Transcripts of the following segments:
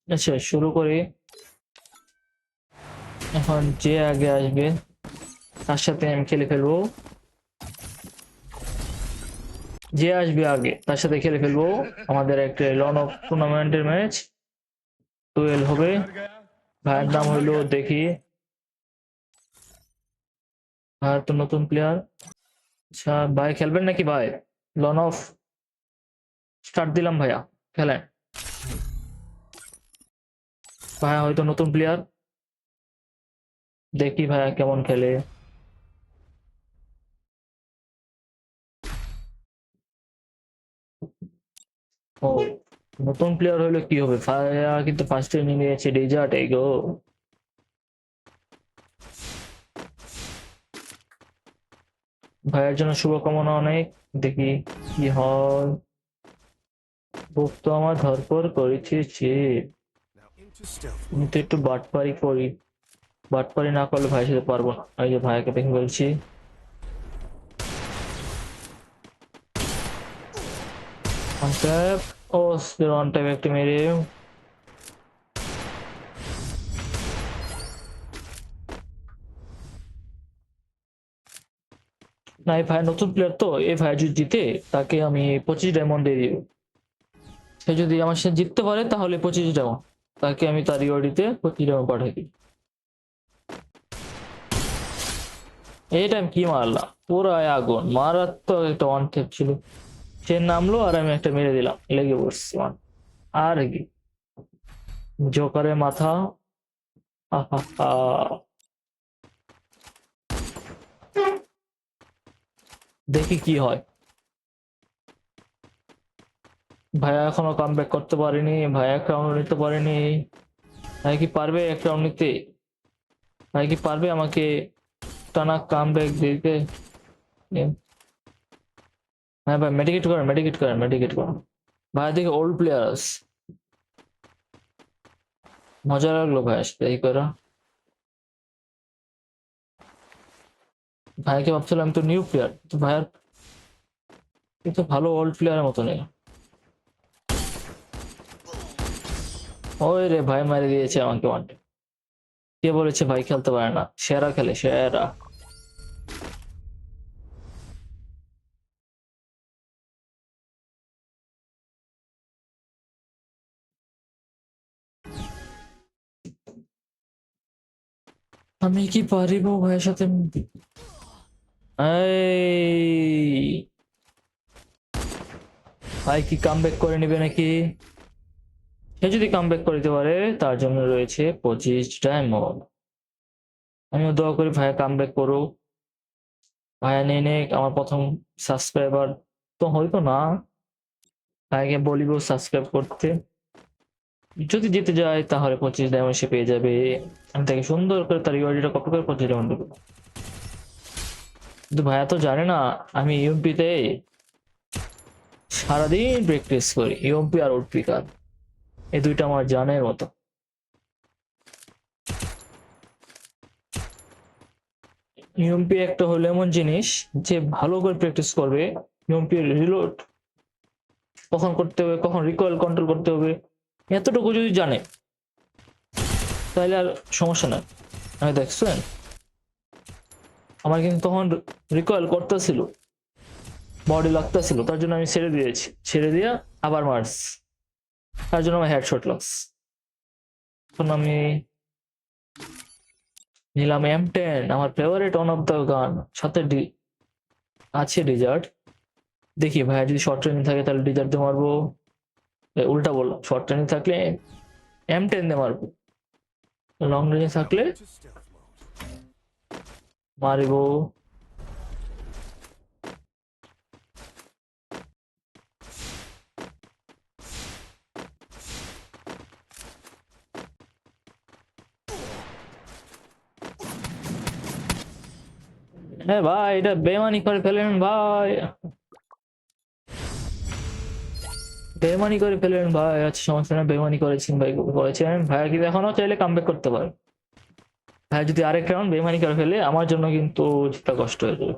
আচ্ছা শুরু করি। এখন যে আগে আসবে তার সাথে আমি খেলে ফেলবো। যে আসবে আগে তার সাথে খেলে ফেলবো। আমাদের একটা লন অফ টুর্নামেন্টের ম্যাচ 12 হবে। ভাইয়ের নাম হইলো দেখি, ভাইয়ের তো নতুন প্লেয়ার। আচ্ছা ভাই খেলবেন নাকি ভাই? লন অফ স্টার্ট দিলাম ভাইয়া, খেলেন। ভাইয়া হয়তো নতুন প্লেয়ার, দেখি ভাইয়া কেমন খেলে। ও নতুন প্লেয়ার হইলে কি হবে, ভাইয়া কিন্তু ফার্স্ট ট্রেনিং নিয়েছে ডেজার্ট এই গো। ভাইয়ের জন্য শুভকামনা অনেক, দেখি কি হয়। বুক তো আমার ধরপড় করেছে। আমি তো একটু বাটপারি করি, বাটপারি না করলে ভাইয়ের সাথে পারবো না। এই যে ভাইয়াকে দেখে বলছি অন ট্যাপ। ও অন ট্যাপ একটা মেরে। না এই ভাই নতুন প্লেয়ার তো, এই ভাই যদি জিতে তাকে আমি 25 ডায়মন্ড দিয়ে দিব। সে যদি আমার সাথে জিততে পারে তাহলে 25 ডায়মন্ড, তাকে আমি তার রিওয়ার্ডিতে 25 ডায়মন্ড পাঠিয়ে দিই। এটা আমি কি মারলাম, পুরো আগুন, মারাত্মক একটা ওয়ান ট্যাপ ছিল। সে নামলো আর আমি একটা মেরে দিলাম, লেগে পড়ছি ওয়ান। আর কি জোকারের মাথা। আহা, দেখি কি হয়। ভাইয়া এখনো কামব্যাক করতে পারেনি, ভাইয়া এক রাউন্ড নিতে পারেনি। ভাই কি পারবে এক রাউন্ড নিতে? ভাই কি পারবে আমাকে টানা কামব্যাক দিতে? হ্যাঁ ভাই মেডিকেট করেন, মেডিকেট করেন, মেডিকেট করেন। ভাই দেখি ওল্ড প্লেয়ার্স, মজা লাগলো ভাইয়ের সাথে এই করা। ভাইকে ভাবছিলাম তো নিউ প্লেয়ার, তো ভাইয়ার কিন্তু ভালো ওল্ড প্লেয়ারের মতো নেই। ওই রে ভাই মারি দিয়েছে আমাকে ওয়ান। কে বলেছে ভাই খেলতে পারে না? সেরা খেলে সেরা। আমি কি পারিব ভাইয়ের সাথে? এই ভাই কি কামব্যাক করে নিবে নাকি? সে যদি কামব্যাক করতে পারে তার জন্য রয়েছে 25 ডায়মন্ড। আমিও দোয়া করি ভাইয়া কামব্যাক করুক। ভাইয়া নিয়ে নে আমার প্রথম সাবস্ক্রাইবার। তো হয়তো না, ভাইকে বলিব সাবস্ক্রাইব করতে। যদি জিতে যায় তাহলে 25 ডায়মন্ড সে পেয়ে যাবে। আমি তাকে সুন্দর করে তার ইউআইডিটা কপি করে 25 ডায়মন্ড দেবো। কিন্তু ভাইয়া তো জানে না আমি ইউএমপিতে সারাদিন প্র্যাকটিস করি। ইউএমপি আর ওটিপি কার্ড এই দুইটা আমার জানের মতো। ইউএমপি একটা হলো এমন জিনিস যে ভালো করে প্র্যাকটিস করবে। ইউএমপি রিলোড কখন করতে হবে, কখন রিকয়েল কন্ট্রোল করতে হবে, এতটুকু যদি জানে তাহলে আর সমস্যা নাই। আমি দেখছেন আমার কিন্তু তখন রিকয়েল করতেছিল, বডি লাগতেছিল, তার জন্য আমি ছেড়ে দিয়েছি, ছেড়ে দিয়ে আবার মার্স, তার জন্য আমার হেডশট লাগস। এখন আমি নিলাম M10, আমার favourite one of the gun, সাথে আছে ডিজার্ট। দেখি ভাইয়া যদি শর্ট ট্রেনিং থাকে তাহলে ডিজার্ট দিয়ে মারবো। উল্টা বললাম, শর্ট ট্রেনিং থাকলে M10 দিয়ে মারবো, লং রেঞ্জে থাকলে মারিবো। হ্যাঁ ভাই এটা বেমানি করে ফেলেন ভাই, বেমানি করে ফেলেন ভাই। আচ্ছা সমস্যা না, বেমানি করেছেন ভাই, করেছেন ভাইয়া কিন্তু এখনো চাইলে কামব্যাক করতে পারে। ভাই যদি আরেক রাউন্ড বেমানি করে ফেলে আমার জন্য কিন্তু জিতটা কষ্ট হয়ে যাবে।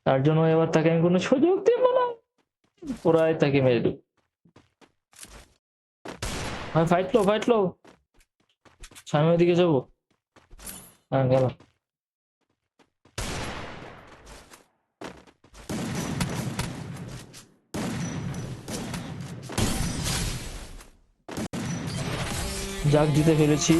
তার জন্য এবার তাকে আমি কোনো সুযোগ দিব না। পুরাই তাকে মেরে দেব। ভাই ফাইট লো। সামনের দিকে যাবো। হ্যাঁ গেল। যাক জিতে ফেলেছি।